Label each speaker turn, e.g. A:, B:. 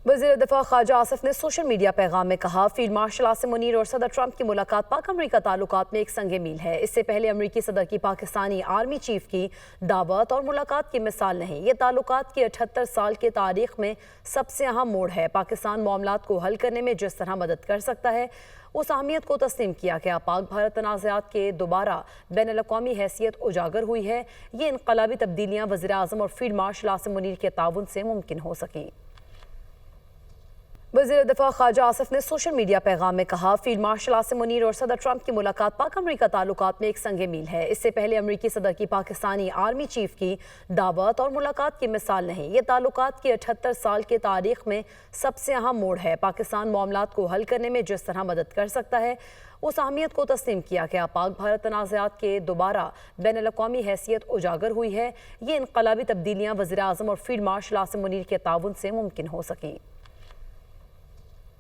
A: وزیر دفاع خواجہ آصف نے سوشل میڈیا پیغام میں کہا فیلڈ مارشل عاصم منیر اور صدر ٹرمپ کی ملاقات پاک امریکہ تعلقات میں ایک سنگ میل ہے۔ اس سے پہلے امریکی صدر کی پاکستانی آرمی چیف کی دعوت اور ملاقات کی مثال نہیں، یہ تعلقات کی 78 سال کی تاریخ میں سب سے اہم موڑ ہے۔ پاکستان معاملات کو حل کرنے میں جس طرح مدد کر سکتا ہے اس اہمیت کو تسلیم کیا کہ پاک بھارت تنازعات کے دوبارہ بین الاقوامی حیثیت اجاگر ہوئی ہے۔ یہ انقلابی تبدیلیاں وزیر اعظم اور فیلڈ مارشل عاصم منیر کے تعاون سے ممکن ہو سکیں۔ وزیر دفاع خواجہ آصف نے سوشل میڈیا پیغام میں کہا فیلڈ مارشل عاصم منیر اور صدر ٹرمپ کی ملاقات پاک امریکہ تعلقات میں ایک سنگ میل ہے۔ اس سے پہلے امریکی صدر کی پاکستانی آرمی چیف کی دعوت اور ملاقات کی مثال نہیں، یہ تعلقات کی 78 سال کی تاریخ میں سب سے اہم موڑ ہے۔ پاکستان معاملات کو حل کرنے میں جس طرح مدد کر سکتا ہے اس اہمیت کو تسلیم کیا کہ پاک بھارت تنازعات کے دوبارہ بین الاقوامی حیثیت اجاگر ہوئی ہے۔ یہ انقلابی تبدیلیاں وزیر اعظم اور فیلڈ مارشل عاصم منیر کے تعاون سے ممکن ہو سکیں۔